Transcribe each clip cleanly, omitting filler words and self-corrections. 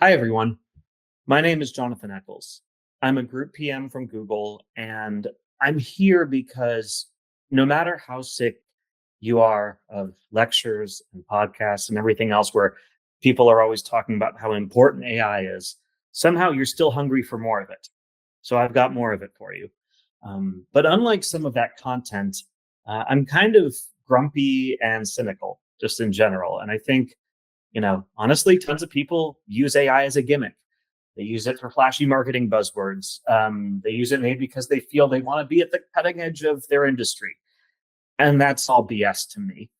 Hi, everyone. My name is Jonathan Eccles. I'm a group PM from Google, and I'm here because no matter how sick you are of lectures and podcasts and everything else where people are always talking about how important AI is, somehow you're still hungry for more of it. So I've got more of it for you. But unlike some of that content, I'm kind of grumpy and cynical just in general. And I think, honestly, tons of people use AI as a gimmick. They use it for flashy marketing buzzwords. They use it maybe because they feel they want to be at the cutting edge of their industry. And that's all BS to me.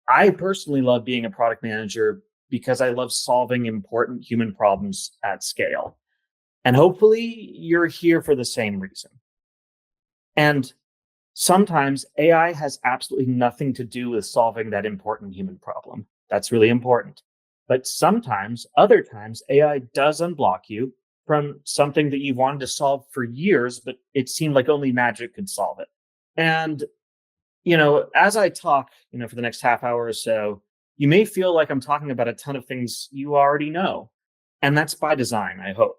I personally love being a product manager because I love solving important human problems at scale. And hopefully you're here for the same reason. And sometimes AI has absolutely nothing to do with solving that important human problem. That's really important. But sometimes, other times, AI does unblock you from something that you wanted to solve for years, but it seemed like only magic could solve it. And, as I talk, for the next half hour or so, you may feel like I'm talking about a ton of things you already know. And that's by design, I hope.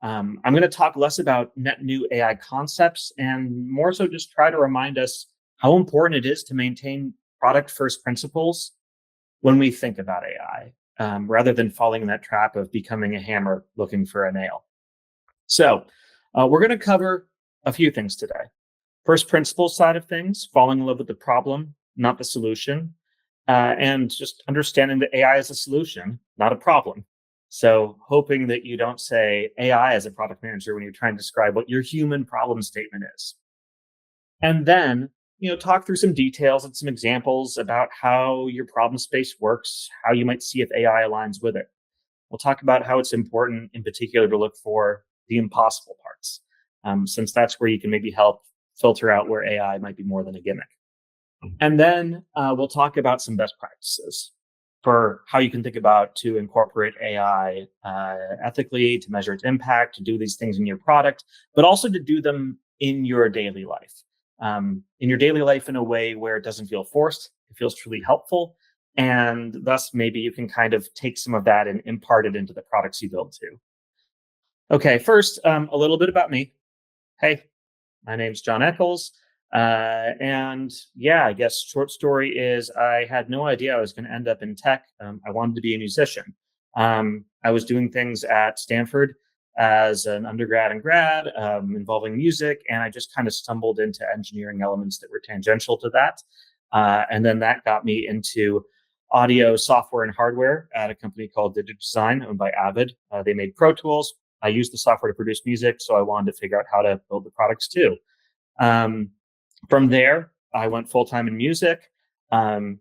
I'm going to talk less about net new AI concepts and more so just try to remind us how important it is to maintain product first principles when we think about AI, rather than falling in that trap of becoming a hammer looking for a nail. So, we're going to cover a few things today. First principles side of things, falling in love with the problem, not the solution, and just understanding that AI is a solution, not a problem. So hoping that you don't say AI as a product manager when you're trying to describe what your human problem statement is. And then, talk through some details and some examples about how your problem space works, how you might see if AI aligns with it. We'll talk about how it's important in particular to look for the impossible parts, since that's where you can maybe help filter out where AI might be more than a gimmick. And then we'll talk about some best practices for how you can think about to incorporate AI ethically, to measure its impact, to do these things in your product, but also to do them in your daily life. In your daily life in a way where it doesn't feel forced, it feels truly helpful. And thus, maybe you can kind of take some of that and impart it into the products you build too. Okay, first, a little bit about me. Hey, my name's John Eccles. And yeah, I guess short story is I had no idea I was going to end up in tech. I wanted to be a musician. I was doing things at Stanford as an undergrad and grad involving music, and I just kind of stumbled into engineering elements that were tangential to that. And then that got me into audio software and hardware at a company called Digital Design, owned by Avid. They made Pro Tools. I used the software to produce music, so I wanted to figure out how to build the products too. From there, I went full time in music. That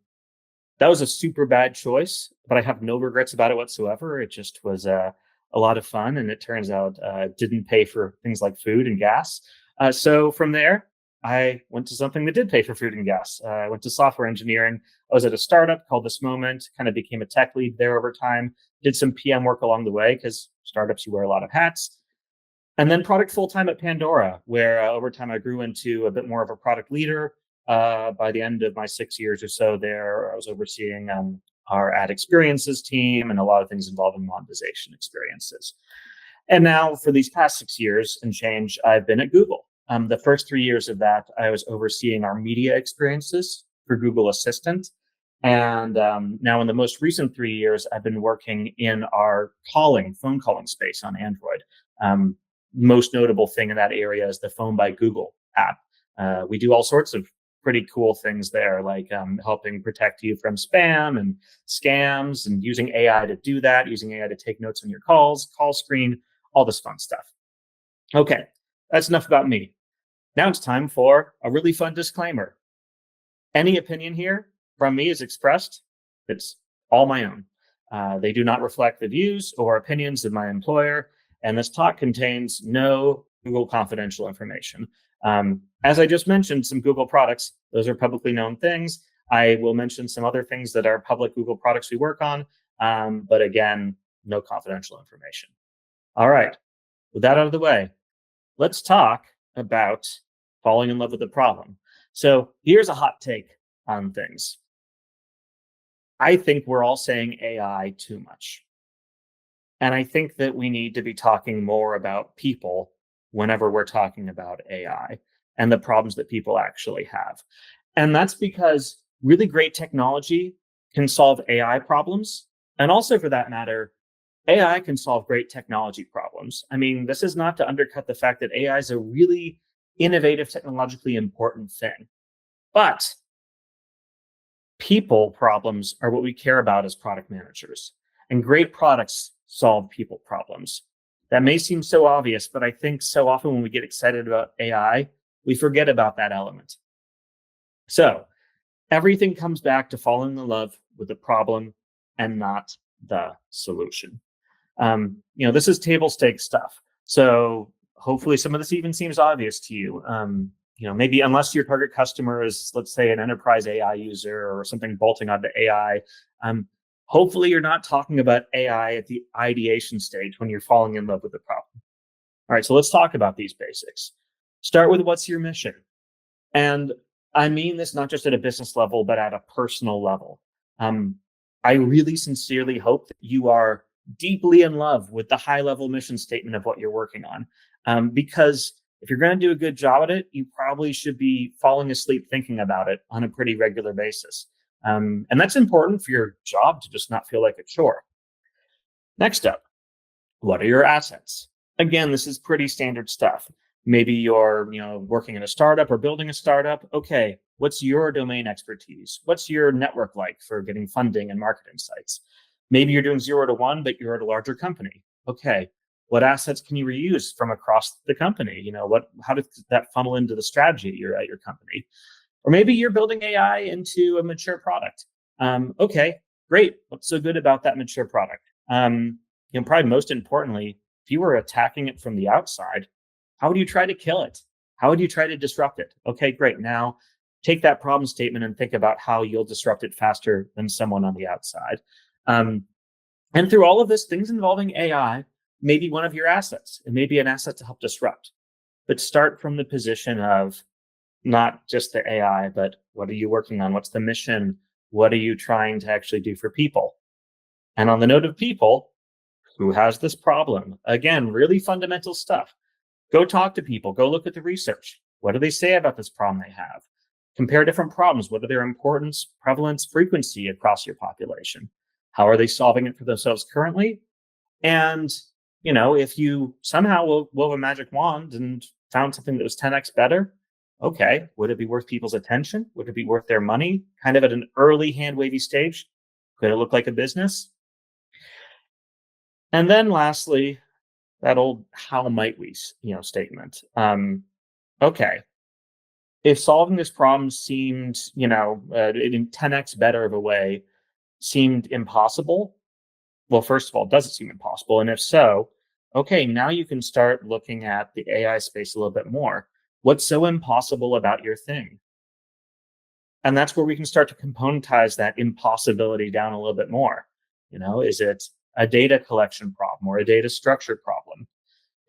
was a super bad choice, but I have no regrets about it whatsoever. It just was a lot of fun, and it turns out it didn't pay for things like food and gas. So from there, I went to something that did pay for food and gas. I went to software engineering. I was at a startup called This Moment, kind of became a tech lead there over time, did some PM work along the way because startups, you wear a lot of hats. And then product full time at Pandora, where over time I grew into a bit more of a product leader. By the end of my 6 years or so there, I was overseeing our ad experiences team and a lot of things involving monetization experiences. And now for these past 6 years and change, I've been at Google. The first 3 years of that, I was overseeing our media experiences for Google Assistant. And now in the most recent 3 years, I've been working in our phone calling space on Android. Most notable thing in that area is the Phone by Google app. We do all sorts of pretty cool things there, like helping protect you from spam and scams and using AI to do that, using AI to take notes on your calls, call screen, all this fun stuff. Okay, that's enough about me. Now it's time for a really fun disclaimer. Any opinion here from me is expressed. It's all my own. They do not reflect the views or opinions of my employer, and this talk contains no Google confidential information. As I just mentioned, some Google products, those are publicly known things. I will mention some other things that are public Google products we work on, but again, no confidential information. All right, with that out of the way, let's talk about falling in love with the problem. So here's a hot take on things. I think we're all saying AI too much. And I think that we need to be talking more about people whenever we're talking about AI and the problems that people actually have. And that's because really great technology can solve AI problems. And also, for that matter, AI can solve great technology problems. I mean, this is not to undercut the fact that AI is a really innovative, technologically important thing. But people problems are what we care about as product managers. And great products solve people problems. That may seem so obvious, but I think so often when we get excited about AI, we forget about that element. So everything comes back to falling in love with the problem and not the solution. This is table stakes stuff. So hopefully some of this even seems obvious to you. Maybe unless your target customer is, let's say, an enterprise AI user or something bolting onto AI, hopefully you're not talking about AI at the ideation stage when you're falling in love with the problem. All right, so let's talk about these basics. Start with what's your mission? And I mean this not just at a business level, but at a personal level. Um, I really sincerely hope that you are deeply in love with the high level mission statement of what you're working on. Because if you're going to do a good job at it, you probably should be falling asleep thinking about it on a pretty regular basis. And that's important for your job to just not feel like a chore. Next up, what are your assets? Again, this is pretty standard stuff. Maybe you're, working in a startup or building a startup. Okay, what's your domain expertise? What's your network like for getting funding and market insights? Maybe you're doing 0 to 1, but you're at a larger company. Okay, what assets can you reuse from across the company? How does that funnel into the strategy you're at your company? Or maybe you're building AI into a mature product. Okay, great. What's so good about that mature product? Probably most importantly, if you were attacking it from the outside, how would you try to kill it? How would you try to disrupt it? Okay, great. Now take that problem statement and think about how you'll disrupt it faster than someone on the outside. And through all of this, things involving AI may be one of your assets. It may be an asset to help disrupt. But start from the position of not just the AI, but what are you working on? What's the mission? What are you trying to actually do for people? And on the note of people, who has this problem? Again, really fundamental stuff. Go talk to people, go look at the research. What do they say about this problem they have? Compare different problems. What are their importance, prevalence, frequency across your population? How are they solving it for themselves currently? And, if you somehow wove a magic wand and found something that was 10x better, okay, would it be worth people's attention? Would it be worth their money? Kind of at an early hand wavy stage? Could it look like a business? And then lastly, that old how might we statement. Okay, if solving this problem seemed in 10x better of a way seemed impossible, well, first of all, does it seem impossible? And if so, okay, now you can start looking at the AI space a little bit more. What's so impossible about your thing? And that's where we can start to componentize that impossibility down a little bit more. Is it a data collection problem or a data structure problem?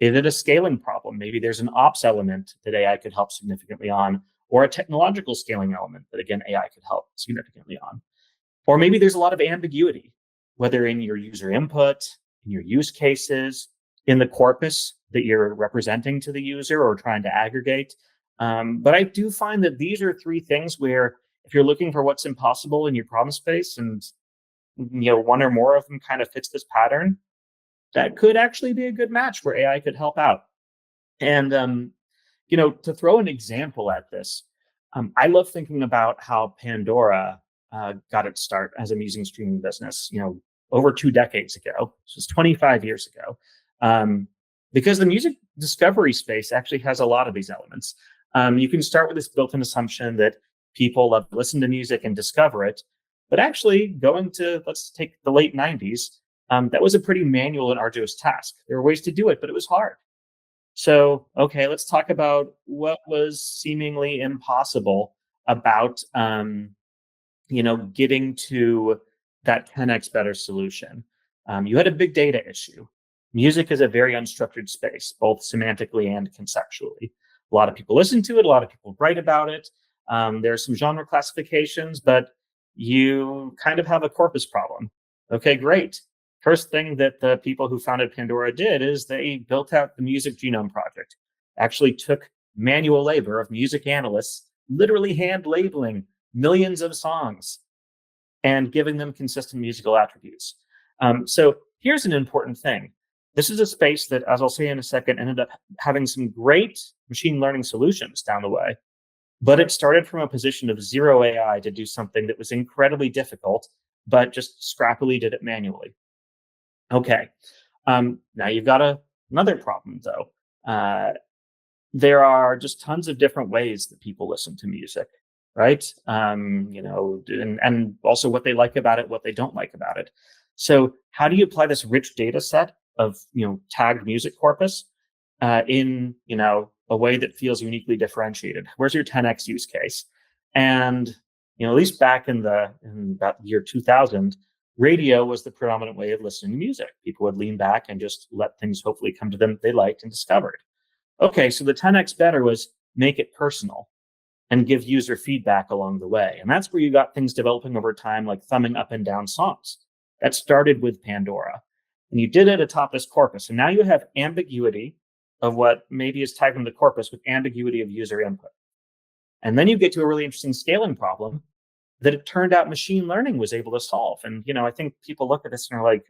Is it a scaling problem? Maybe there's an ops element that AI could help significantly on, or a technological scaling element that, again, AI could help significantly on. Or maybe there's a lot of ambiguity, whether in your user input, in your use cases, in the corpus that you're representing to the user or trying to aggregate. But I do find that these are three things where if you're looking for what's impossible in your problem space and one or more of them kind of fits this pattern, that could actually be a good match where AI could help out. And to throw an example at this, I love thinking about how Pandora got its start as a music streaming business, over 2 decades ago. This was 25 years ago. Because the music discovery space actually has a lot of these elements. You can start with this built-in assumption that people love to listen to music and discover it. But actually, going to, let's take the late 90s, that was a pretty manual and arduous task. There were ways to do it, but it was hard. So, okay, let's talk about what was seemingly impossible about, getting to that 10x better solution. You had a big data issue. Music is a very unstructured space, both semantically and conceptually. A lot of people listen to it. A lot of people write about it. There's some genre classifications, but you kind of have a corpus problem. Okay, great. First thing that the people who founded Pandora did is they built out the Music Genome Project, actually took manual labor of music analysts, literally hand labeling millions of songs and giving them consistent musical attributes. So here's an important thing. This is a space that, as I'll say in a second, ended up having some great machine learning solutions down the way. But it started from a position of zero AI to do something that was incredibly difficult, but just scrappily did it manually. Okay. Now you've got another problem, though. There are just tons of different ways that people listen to music, right? And also what they like about it, what they don't like about it. So how do you apply this rich data set of tagged music corpus in a way that feels uniquely differentiated? Where's your 10x use case? And at least back in about the year 2000, radio was the predominant way of listening to music. People would lean back and just let things hopefully come to them that they liked and discovered. Okay, so the 10x better was make it personal and give user feedback along the way. And that's where you got things developing over time, like thumbing up and down songs. That started with Pandora. And you did it atop this corpus. And now you have ambiguity of what maybe is tagged in the corpus with ambiguity of user input. And then you get to a really interesting scaling problem that it turned out machine learning was able to solve. And I think people look at this and are like,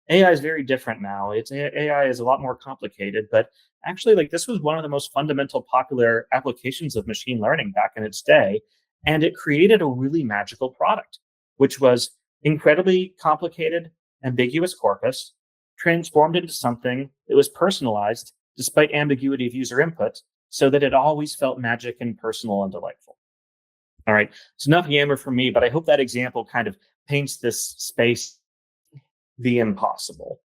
AI is very different now. AI is a lot more complicated, but actually, like, this was one of the most fundamental popular applications of machine learning back in its day, and it created a really magical product, which was incredibly complicated, ambiguous corpus, transformed into something that was personalized despite ambiguity of user input, so that it always felt magic and personal and delightful. All right, it's enough yammer from me, but I hope that example kind of paints this space the impossible.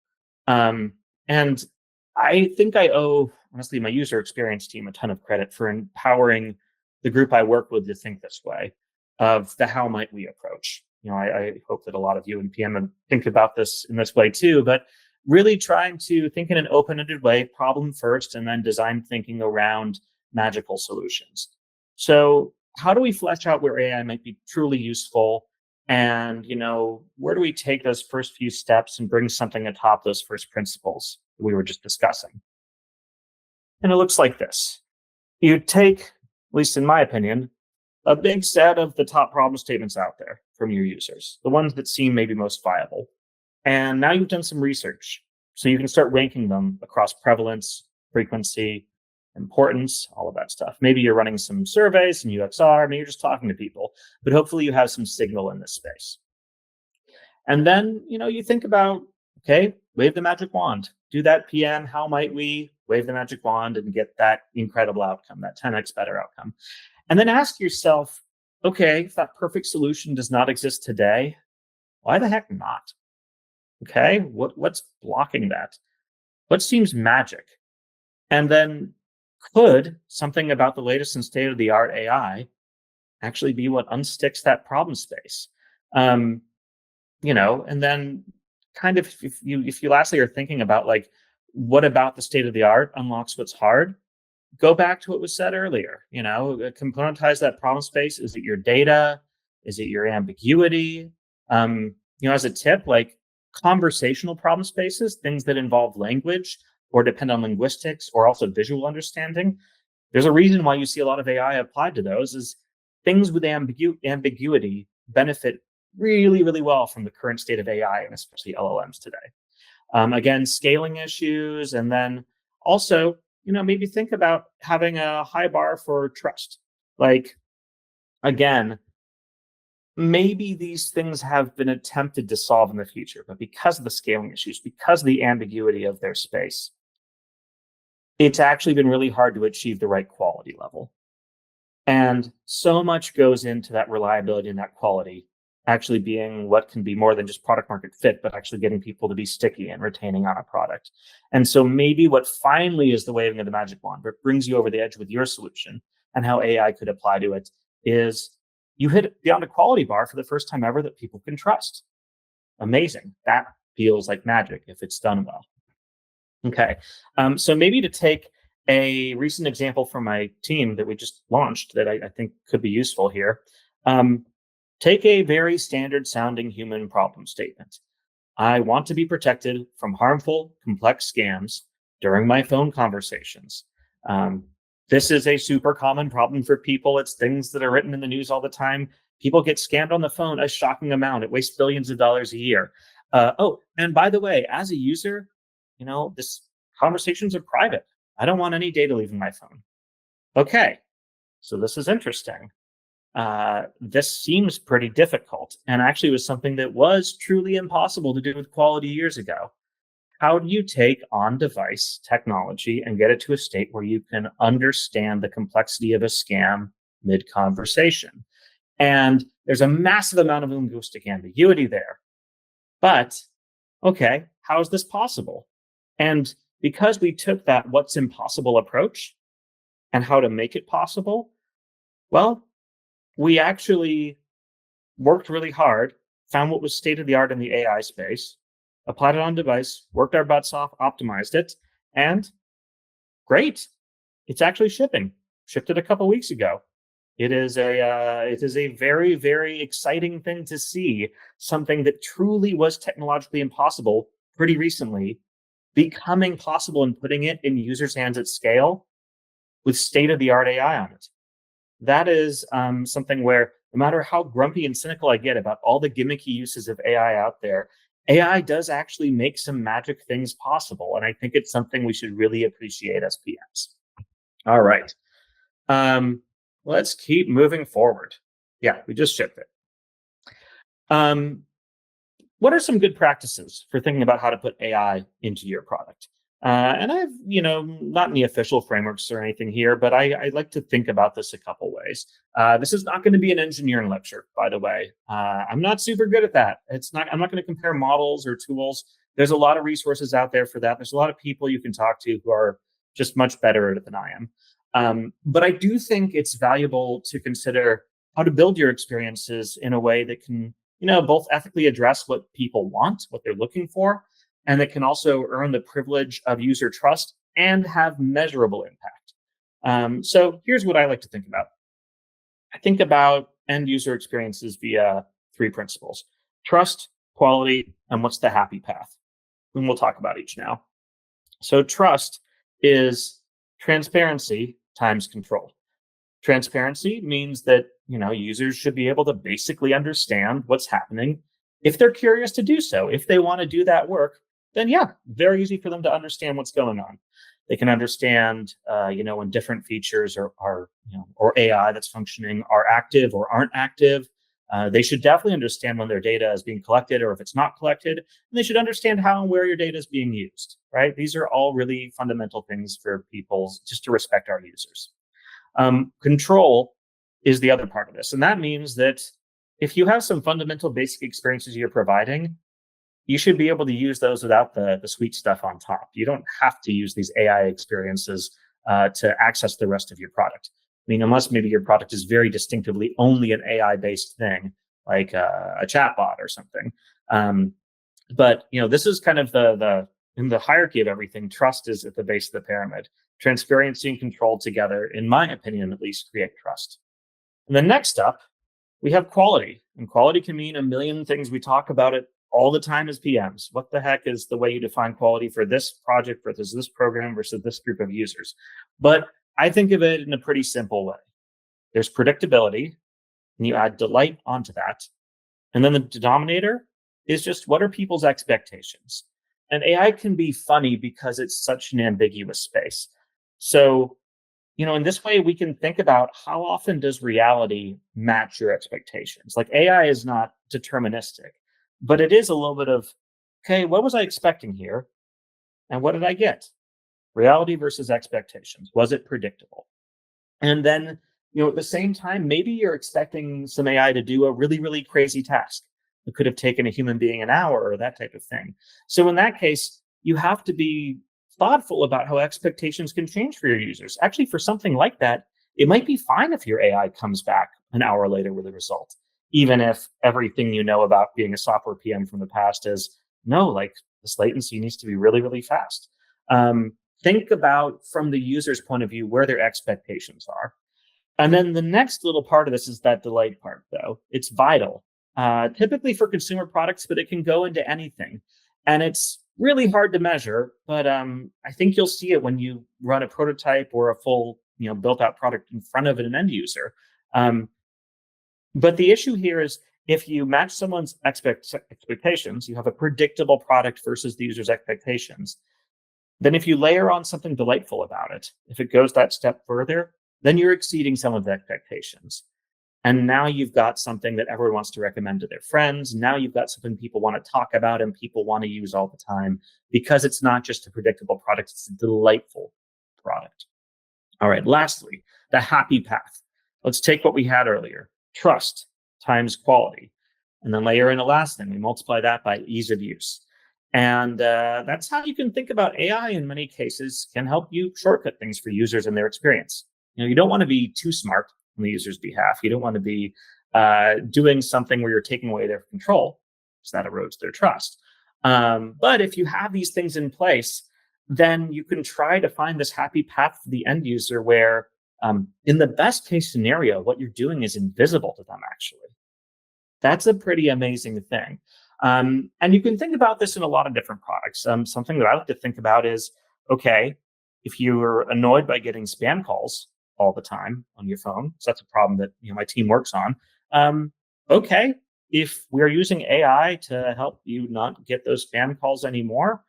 And I think I owe, honestly, my user experience team a ton of credit for empowering the group I work with to think this way of the how might we approach. I hope that a lot of you in PM think about this in this way too, but really trying to think in an open-ended way, problem first, and then design thinking around magical solutions. So how do we flesh out where AI might be truly useful? And where do we take those first few steps and bring something atop those first principles that we were just discussing? And it looks like this. You take, at least in my opinion, a big set of the top problem statements out there from your users, the ones that seem maybe most viable. And now you've done some research, so you can start ranking them across prevalence, frequency, importance, all of that stuff. Maybe you're running some surveys in UXR, maybe you're just talking to people, but hopefully you have some signal in this space. And then, you think about, okay, wave the magic wand, do that PM, how might we wave the magic wand and get that incredible outcome, that 10x better outcome? And then ask yourself, okay, if that perfect solution does not exist today, why the heck not? Okay, what's blocking that? What seems magic? And then could something about the latest and state-of-the-art AI actually be what unsticks that problem space? And then kind of if you lastly are thinking about like, what about the state of the art unlocks what's hard? Go back to what was said earlier. Componentize that problem space. Is it your data? Is it your ambiguity? As a tip, like conversational problem spaces, things that involve language or depend on linguistics or also visual understanding. There's a reason why you see a lot of AI applied to those is things with ambiguity benefit really, really well from the current state of AI and especially LLMs today. Again, scaling issues, and then also, maybe think about having a high bar for trust. Like, again, maybe these things have been attempted to solve in the future, but because of the scaling issues, because of the ambiguity of their space, it's actually been really hard to achieve the right quality level. And so much goes into that reliability and that quality actually being what can be more than just product market fit, but actually getting people to be sticky and retaining on a product. And so maybe what finally is the waving of the magic wand, but brings you over the edge with your solution and how AI could apply to it, is you hit beyond a quality bar for the first time ever that people can trust. Amazing. That feels like magic if it's done well. Okay. So maybe to take a recent example from my team that we just launched that I think could be useful here. Take a very standard sounding human problem statement. I want to be protected from harmful, complex scams during my phone conversations. Um, this is a super common problem for people. It's things that are written in the news all the time. People get scammed on the phone a shocking amount. It wastes billions of dollars a year. Oh, and by the way, as a user, this conversations are private. I don't want any data leaving my phone. Okay, so this is interesting. This seems pretty difficult and actually was something that was truly impossible to do with quality years ago. How do you take on device technology and get it to a state where you can understand the complexity of a scam mid conversation? And there's a massive amount of linguistic ambiguity there. But okay, how is this possible? And because we took that what's impossible approach and how to make it possible, well, we actually worked really hard, found what was state of the art in the AI space, applied it on device, worked our butts off, optimized it, and great. It's actually shipping. Shipped it a couple weeks ago. It is a very, very exciting thing to see something that truly was technologically impossible pretty recently becoming possible and putting it in users' hands at scale with state of the art AI on it. That is something where no matter how grumpy and cynical I get about all the gimmicky uses of AI out there, AI does actually make some magic things possible. And I think it's something we should really appreciate as PMs. All right. Let's keep moving forward. Yeah, we just shipped it. Um, what are some good practices for thinking about how to put AI into your product? And I've, not any official frameworks or anything here, but I like to think about this a couple ways. This is not going to be an engineering lecture, by the way. I'm not super good at that. I'm not going to compare models or tools. There's a lot of resources out there for that. There's a lot of people you can talk to who are just much better at it than I am. But I do think it's valuable to consider how to build your experiences in a way that can, both ethically address what people want, what they're looking for, and that can also earn the privilege of user trust and have measurable impact. So here's what I like to think about. I think about end user experiences via three principles: trust, quality, and what's the happy path. And we'll talk about each now. So trust is transparency times control. Transparency means that users should be able to basically understand what's happening if they're curious to do so. If they want to do that work, then yeah, very easy for them to understand what's going on. They can understand, when different features or AI that's functioning are active or aren't active. They should definitely understand when their data is being collected or if it's not collected, and they should understand how and where your data is being used. Right? These are all really fundamental things for people just to respect our users. Control is the other part of this, and that means that if you have some fundamental basic experiences you're providing, you should be able to use those without the sweet stuff on top. You don't have to use these AI experiences to access the rest of your product. I mean, unless maybe your product is very distinctively only an AI-based thing, like a chatbot or something. But this is kind of the in the hierarchy of everything. Trust is at the base of the pyramid. Transparency and control together, in my opinion, at least, create trust. And then next up, we have quality. And quality can mean a million things. We talk about it all the time as PMs. What the heck is the way you define quality for this project versus this program versus this group of users? But I think of it in a pretty simple way. There's predictability, and you add delight onto that. And then the denominator is just what are people's expectations? And AI can be funny because it's such an ambiguous space. So, in this way, we can think about how often does reality match your expectations? Like AI is not deterministic, but it is a little bit of, okay, what was I expecting here? And what did I get? Reality versus expectations. Was it predictable? And then, at the same time, maybe you're expecting some AI to do a really, really crazy task. It could have taken a human being an hour or that type of thing. So in that case, you have to be thoughtful about how expectations can change for your users. Actually, for something like that, it might be fine if your AI comes back an hour later with a result, even if everything you know about being a software PM from the past is no, like this latency needs to be really, really fast. Think about from the user's point of view where their expectations are. And then the next little part of this is that delight part, though. It's vital. typically for consumer products, but it can go into anything. And it's really hard to measure, but I think you'll see it when you run a prototype or a full, built out product in front of an end user. Um, but the issue here is if you match someone's expectations, you have a predictable product versus the user's expectations. Then if you layer on something delightful about it, if it goes that step further, then you're exceeding some of the expectations. And now you've got something that everyone wants to recommend to their friends. Now you've got something people want to talk about and people want to use all the time because it's not just a predictable product, it's a delightful product. All right, lastly, the happy path. Let's take what we had earlier, trust times quality, and then layer in a last thing. We multiply that by ease of use. And that's how you can think about AI in many cases can help you shortcut things for users and their experience. You don't want to be too smart on the user's behalf. You don't want to be doing something where you're taking away their control, because that erodes their trust. But if you have these things in place, then you can try to find this happy path for the end user where, in the best case scenario, what you're doing is invisible to them, actually. That's a pretty amazing thing. And you can think about this in a lot of different products. Something that I like to think about is, okay, if you're annoyed by getting spam calls all the time on your phone, so that's a problem that my team works on. Okay, if we're using AI to help you not get those spam calls anymore,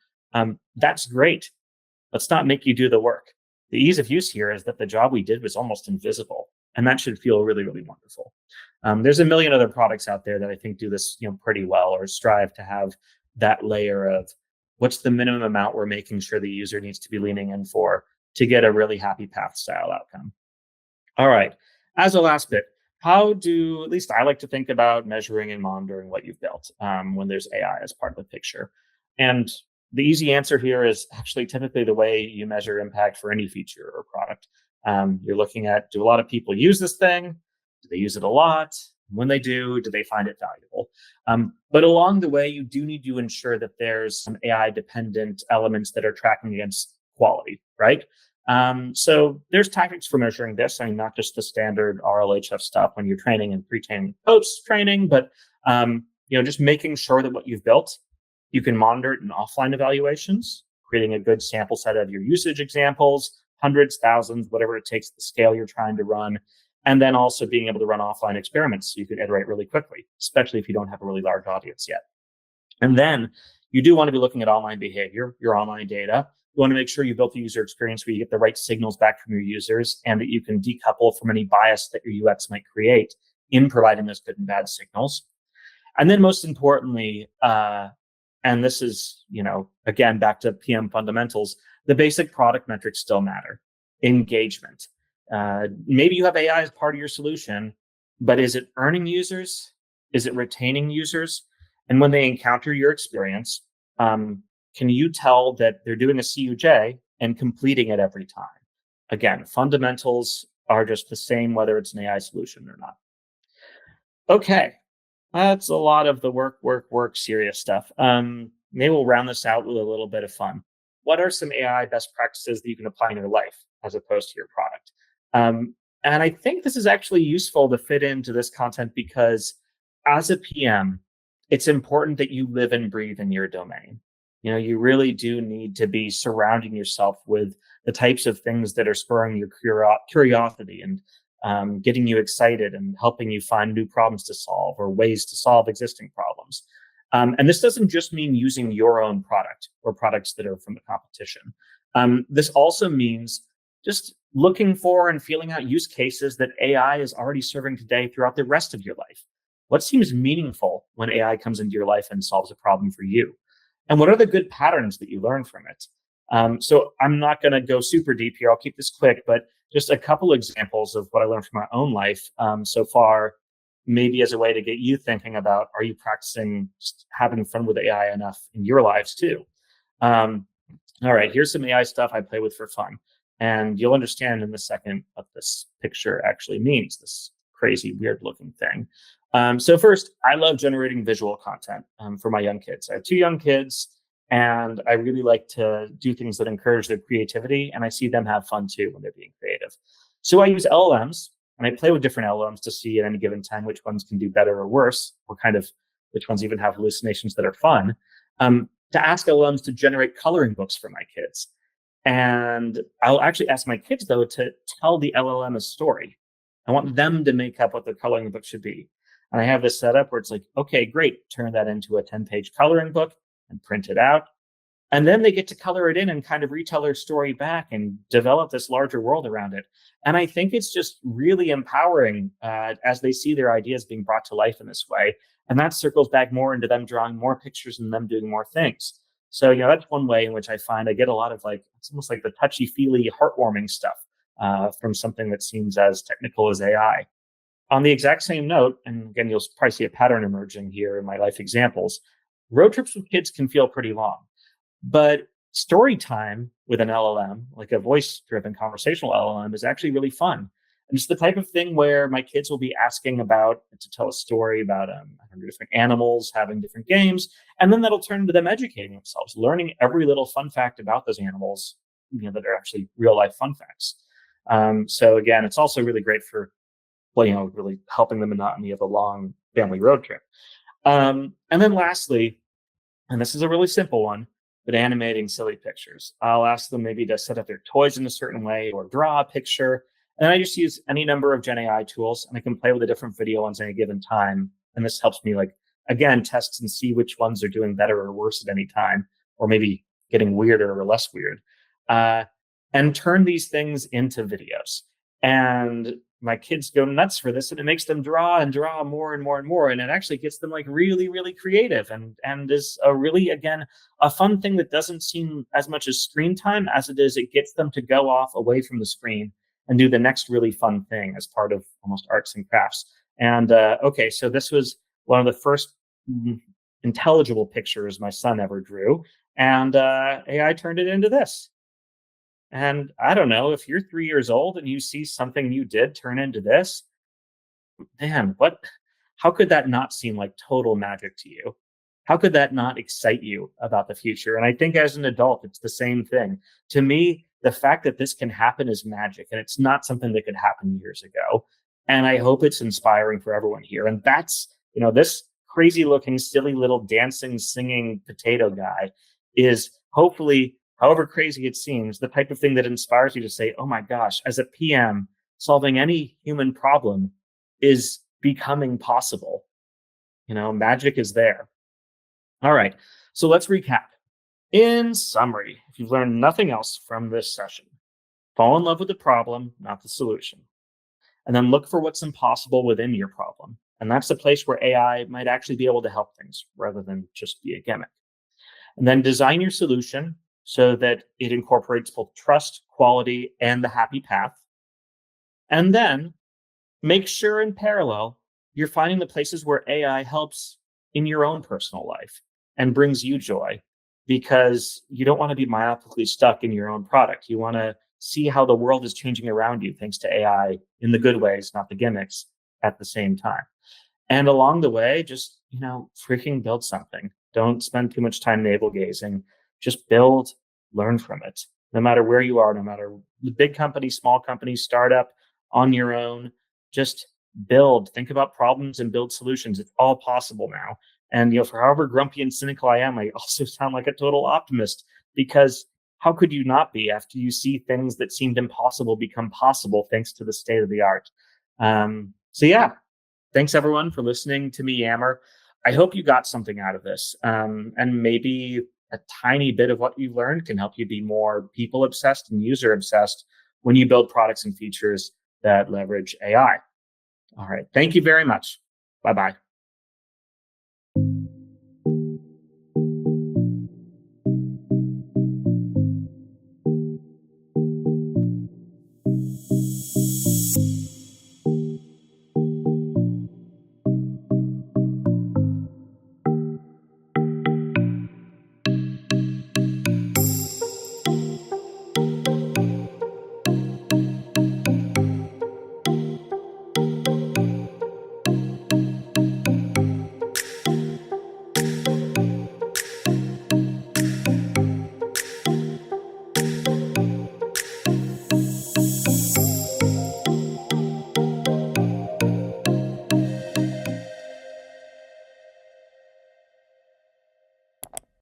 that's great. Let's not make you do the work. The ease of use here is that the job we did was almost invisible, and that should feel really, really wonderful. There's a million other products out there that I think do this, pretty well, or strive to have that layer of what's the minimum amount we're making sure the user needs to be leaning in for to get a really happy path style outcome. All right. As a last bit, how do, at least I like to think about measuring and monitoring what you've built when there's AI as part of the picture? And the easy answer here is actually typically the way you measure impact for any feature or product. You're looking at, do a lot of people use this thing? Do they use it a lot? When they do they find it valuable? But along the way, you do need to ensure that there's some AI dependent elements that are tracking against quality, right? So there's tactics for measuring this. I mean, not just the standard RLHF stuff when you're training and pre-training, post-training, but just making sure that what you've built, you can monitor it in offline evaluations, creating a good sample set of your usage examples, hundreds, thousands, whatever it takes, the scale you're trying to run, and then also being able to run offline experiments so you can iterate really quickly, especially if you don't have a really large audience yet. And then you do want to be looking at online behavior, your online data. You want to make sure you built the user experience where you get the right signals back from your users and that you can decouple from any bias that your UX might create in providing those good and bad signals. And then most importantly, and this is, again, back to PM fundamentals, the basic product metrics still matter. Engagement. Maybe you have AI as part of your solution, but is it earning users? Is it retaining users? And when they encounter your experience, can you tell that they're doing a CUJ and completing it every time? Again, fundamentals are just the same whether it's an AI solution or not. Okay, that's a lot of the work, serious stuff. Maybe we'll round this out with a little bit of fun. What are some AI best practices that you can apply in your life as opposed to your product? And I think this is actually useful to fit into this content because as a PM, it's important that you live and breathe in your domain. You really do need to be surrounding yourself with the types of things that are spurring your curiosity and getting you excited and helping you find new problems to solve or ways to solve existing problems. And this doesn't just mean using your own product or products that are from the competition. This also means just looking for and feeling out use cases that AI is already serving today throughout the rest of your life. What seems meaningful when AI comes into your life and solves a problem for you? And what are the good patterns that you learn from it? So I'm not going to go super deep here. I'll keep this quick, but just a couple examples of what I learned from my own life so far, maybe as a way to get you thinking about, are you practicing just having fun with AI enough in your lives too? All right, here's some AI stuff I play with for fun. And you'll understand in a second what this picture actually means, this crazy, weird looking thing. So first, I love generating visual content for my young kids. I have 2 young kids, and I really like to do things that encourage their creativity, and I see them have fun too when they're being creative. So I use LLMs And I play with different LLMs to see at any given time which ones can do better or worse, or kind of which ones even have hallucinations that are fun. To ask LLMs to generate coloring books for my kids. And I'll actually ask my kids, though, to tell the LLM a story. I want them to make up what their coloring book should be. And I have this set up where it's like, okay, great, turn that into a 10-page coloring book and print it out. And then they get to color it in and kind of retell their story back and develop this larger world around it. And I think it's just really empowering as they see their ideas being brought to life in this way. And that circles back more into them drawing more pictures and them doing more things. So, that's one way in which I find I get a lot of it's almost like the touchy feely, heartwarming stuff from something that seems as technical as AI. On the exact same note, and again, you'll probably see a pattern emerging here in my life examples, road trips with kids can feel pretty long. But story time with an LLM, like a voice driven conversational LLM, is actually really fun. And it's the type of thing where my kids will be asking about to tell a story about different animals having different games. And then that'll turn into them educating themselves, learning every little fun fact about those animals, that are actually real life fun facts. So again, it's also really great for, really helping the monotony of a long family road trip. And then lastly, and this is a really simple one, but animating silly pictures. I'll ask them maybe to set up their toys in a certain way or draw a picture. And I just use any number of Gen AI tools, and I can play with a different video on any given time. And this helps me, again, test and see which ones are doing better or worse at any time, or maybe getting weirder or less weird, and turn these things into videos. And my kids go nuts for this, and it makes them draw and draw more and more and more. And it actually gets them really, really creative and is a really, again, a fun thing that doesn't seem as much as screen time as it is. It gets them to go off away from the screen and do the next really fun thing as part of almost arts and crafts. And okay, so this was one of the first intelligible pictures my son ever drew. And AI turned it into this. And I don't know, if you're 3 years old and you see something you did turn into this, man, how could that not seem like total magic to you? How could that not excite you about the future? And I think as an adult, it's the same thing. To me, the fact that this can happen is magic, and it's not something that could happen years ago. And I hope it's inspiring for everyone here. And that's, this crazy looking, silly little dancing, singing potato guy is hopefully, however crazy it seems, the type of thing that inspires you to say, oh my gosh, as a PM, solving any human problem is becoming possible. Magic is there. All right, so let's recap. In summary, if you've learned nothing else from this session, fall in love with the problem, not the solution. And then look for what's impossible within your problem. And that's the place where AI might actually be able to help things rather than just be a gimmick. And then design your solution so that it incorporates both trust, quality, and the happy path. And then make sure in parallel, you're finding the places where AI helps in your own personal life and brings you joy, because you don't want to be myopically stuck in your own product. You want to see how the world is changing around you thanks to AI in the good ways, not the gimmicks, at the same time. And along the way, just, freaking build something. Don't spend too much time navel gazing. Just build, learn from it. No matter where you are, no matter the big company, small company, startup, on your own, just build, think about problems and build solutions. It's all possible now. And, for however grumpy and cynical I am, I also sound like a total optimist, because how could you not be after you see things that seemed impossible become possible thanks to the state of the art? So yeah, thanks everyone for listening to me yammer. I hope you got something out of this, and maybe a tiny bit of what you've learned can help you be more people obsessed and user obsessed when you build products and features that leverage AI. All right. Thank you very much. Bye-bye.